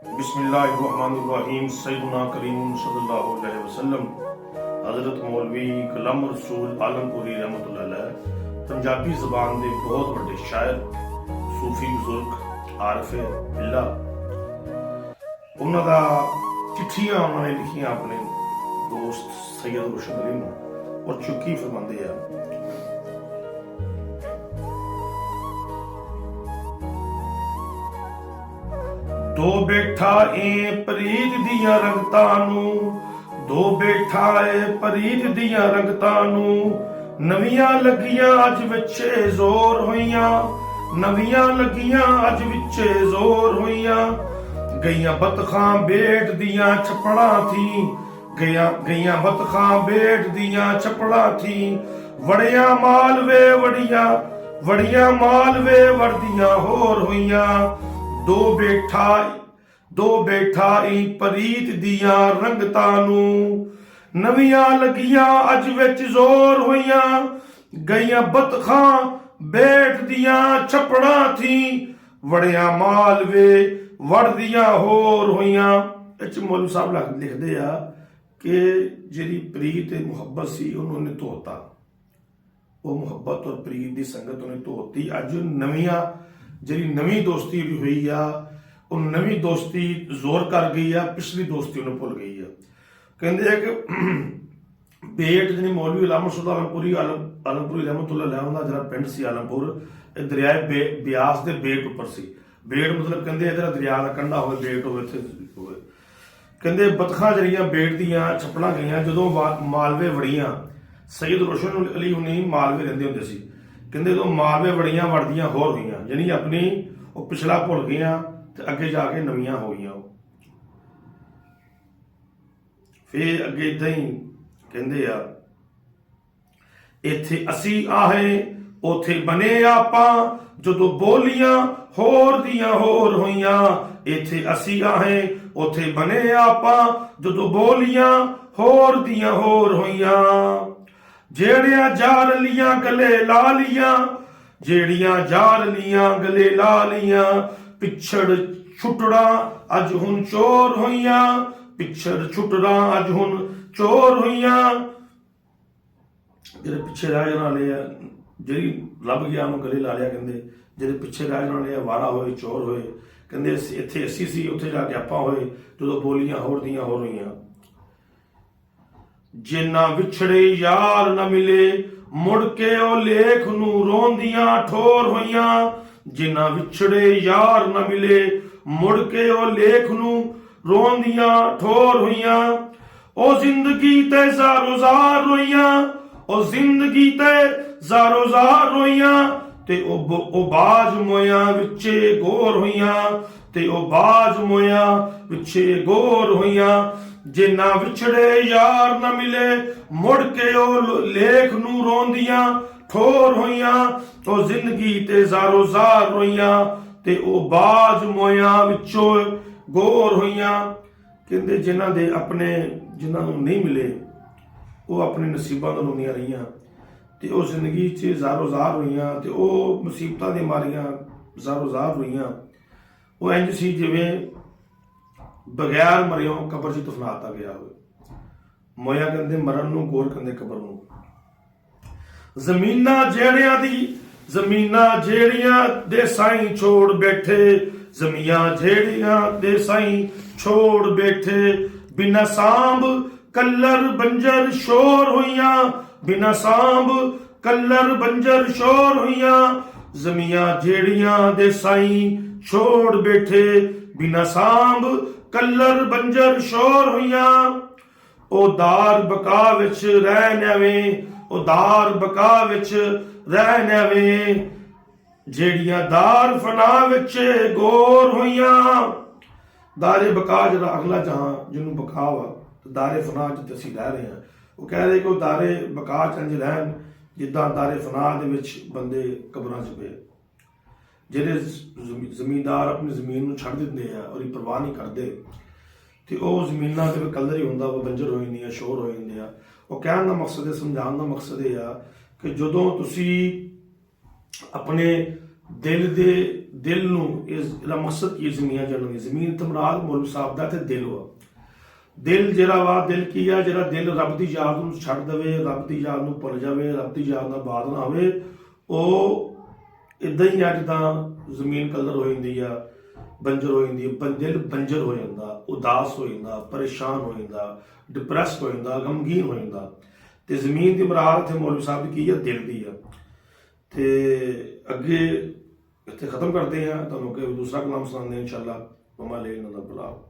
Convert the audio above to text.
बिस्मिल्लाहिर्रहमानिर्रहीम सैयदना करीम सल्लल्लाहु अलैहि वसल्लम हज़रत मौलवी कलम रसूल आलमपुरी रहमतुल्लाह अलैह पंजाबी ज़बान के बहुत बड़े शायर सूफी बुजुर्ग आरफे बिल्ला उन्हों का चिट्ठियां उन्होंने लिखियां अपने दोस्त सैयद रोशन अली नूं और चुकी फरमाते हैं दो बैठा ए प्रीत दियां रंगतां नूं दो बैठा ए प्रीत दियां रंगतां नूं नवियां लगियां अज विचे जोर होइयां नवियां लगियां अज विचे जोर होइयां गईयां बतखां बेट दियां छपड़ा थी गईयां बतखां बेट दियां छपड़ा थी वड़ियां मालवे वड़ियां मालवे वड़दियां होर होइयां दो बैठा ई प्रीत दियां रंगतां नूं नवियां लगियां अज विच जोर होइयां गईयां बतखां बेट दियां छपड़ा थी वड़ियां मालवे वड़दियां होर होइयां। इच मौलवी साहब लिखदे आ कि जिहड़ी प्रीत ते मुहब्बत सी उन्होंने धोता वो मुहब्बत और प्रीत दी संगत उन्हें धोती अज नवियां जिहड़ी नवीं दोस्ती हुई आ वो नवीं दोस्ती जोर कर गई आ पिछली दोस्ती उन्हें भुल गई है। कहते हैं कि बेट जी मौलवी अलामा सुल्तान आलमपुरी रहमतुल्लाह अलैह उन्होंने जरा पिंड सी आलमपुर दरियाए ब्यास के बेट उपर सी बेट मतलब कहते इधर दरिया का कंढा हो बेट हो कहते बतखां जड़ियां बेट दियां छपड़ा गई जो मालवे वड़ियां सैयद रोशन अली उन्हें मालवे रहिंदे हुंदे सी कहते जो मालवे वड़ियां वड़दियां होर हुई यानी अपनी वो पिछला भुल गई ते अगे जाके नवियां हो गई फिर अगे इदा ही कहते आ इत्थे असी आहे उथे बने आपां जदों बोलियां होर दियां होर होइयां इत्थे असी आहे उथे बने आपां जदों बोलियां होर दियां होर होइयां जेड़ियां जार लियां गले ला लियां जेड़ियां जार लियां गले ला लियां पिछड़ छुटड़ा अज हुन चोर होइयां पिछड़ छुटड़ा अज हुन चोर होइयां जेड़े पिछे रह जाने वाले आ जेड़ी लभ गया उन्होंने गले ला लिया कहते जेड़े पिछे रह जाने वाले वारा होए चोर होए कहते इत्थे असी सी उत्थे जाके आपां होए जदों बोलियां होर दियां होर होइयां जिन्ना विछड़े यार न मिले मुड़ के ओ लेख नूं रोंदियां ठोर होइयां जिन्ना विछड़े यार न मिले मुड़ के ओ लेख नूं रोंदियां ठोर होइयां ओ जिंदगी ते ज़ारो ज़ार रोइयां ओ जिंदगी ते ज़ारो ज़ार रोइयां ते ओ बाज मोया विचे गोर होइयां ते ओ बाज मोया विचे गोर होइयां जिन्ना विछड़े यार न मिले मुड़ के ओ लेख नूं रोंदियां ठोर होइयां तो जिंदगी ते ज़ारो ज़ार रोइयां ते ओ बाज मोया विचों गोर होइयां। कहते जिन्हां दे अपने जिन्हां नूं नहीं मिले वो अपने नसीबां नाल रोंदियां रहियां ते ओ जिंदगी च ज़ारो ज़ार होइयां ते ओ मुसीबतां दे मारियां ज़ारो ज़ार होइयां वो इंज सी जिवें बगैर मरियों कबर च दफनाता गया हो मोया कहते मरण नूं गोर कहते कबर नूं जमीनां जेड़ियां दे साईं छोड़ बैठे जमीयां जेड़ियां दे साईं छोड़ बैठे बिना सांभ कल्लर बंजर शोर होइयां बिना सांभ कल्लर बंजर शोर होइयां जमीयां जेड़ियां दे साईं छोड़ बैठे बिना सांभ कल्लर बंजर शोर होइयां ओ दार बका विच रहन आवें ओ दार बका विच रहन आवें जेड़ियां दार फना विच गोर होइयां दारे बका जरा अगला जहां जिन्हों बका वा दारे फना च असीं रह रहे हैं वो कह रहे कि दारे बका च इंज रहन जिद्दां दारे फना दे विच बंदे कबरां च पे ਜਿਹੜੇ ਜ਼ਮੀਨਦਾਰ ਆਪਣੀ ਜ਼ਮੀਨ ਨੂੰ ਛੱਡ ਦਿੰਦੇ ਆ ਔਰ ਇਹ ਪਰਵਾਹ ਨਹੀਂ ਕਰਦੇ ਤੇ ਉਹ ਜ਼ਮੀਨਾਂ ਤੇ ਕਲਰ ਹੀ ਹੁੰਦਾ ਉਹ ਬੰਜਰ ਹੋ ਜਾਂਦੀਆਂ ਸ਼ੋਰ ਹੋ ਜਾਂਦੇ ਆ। ਉਹ ਕਹਿਣ ਦਾ ਮਕਸਦ ਹੈ ਸਮਝਾਉਣ ਦਾ ਮਕਸਦ ਇਹ ਆ ਕਿ ਜਦੋਂ ਤੁਸੀਂ ਆਪਣੇ ਦਿਲ ਦੇ ਦਿਲ ਨੂੰ ਇਹਦਾ ਮਕਸਦ ਕੀ ਜ਼ਮੀਨ ਜਣਨ ਦੀ ਜ਼ਮੀਨ ਤੇ ਮੁਰਾਦ ਮੌਲਵੀ ਸਾਹਿਬ ਦਾ ਤੇ ਦਿਲ ਵਾ। ਦਿਲ ਜਿਹੜਾ ਵਾ, ਦਿਲ ਕੀ ਆ? ਜਿਹੜਾ ਦਿਲ ਰੱਬ ਦੀ ਯਾਦ ਨੂੰ ਛੱਡ ਦੇਵੇ, ਰੱਬ ਦੀ ਯਾਦ ਨੂੰ ਭੁੱਲ ਜਾਵੇ, ਰੱਬ ਦੀ ਯਾਦ ਨਾਲ ਬਾਦ ਨਾ ਹੋਵੇ, ਉਹ ਇਦਾਂ ਹੀ ਆ ਜਿੱਦਾਂ ਜ਼ਮੀਨ ਕਲਰ ਹੋ ਜਾਂਦੀ ਆ, ਬੰਜਰ ਹੋ ਜਾਂਦੀ ਹੈ। ਦਿਲ ਬੰਜਰ ਹੋ ਜਾਂਦਾ, ਉਦਾਸ ਹੋ ਜਾਂਦਾ, ਪਰੇਸ਼ਾਨ ਹੋ ਜਾਂਦਾ, ਡਿਪਰੈਸਡ ਹੋ ਜਾਂਦਾ, ਗਮਗੀਨ ਹੋ ਜਾਂਦਾ। ਤੇ ਜ਼ਮੀਨ ਦੀ ਮੁਰਾਦ ਇੱਥੇ ਮੌਲਵੀ ਸਾਹਿਬ ਦੀ ਕੀ ਆ? ਦਿਲ ਦੀ ਆ। ਤੇ ਅੱਗੇ ਇੱਥੇ ਖਤਮ ਕਰਦੇ ਹਾਂ, ਤੁਹਾਨੂੰ ਅੱਗੇ ਦੂਸਰਾ ਕਲਾਮ ਸੁਣਾਉਂਦੇ ਹਾਂ ਇਨਸ਼ਾਅੱਲਾ। ਮਮਾ ਲੈ ਨਾ ਦਾ ਬੁਲਾਓ।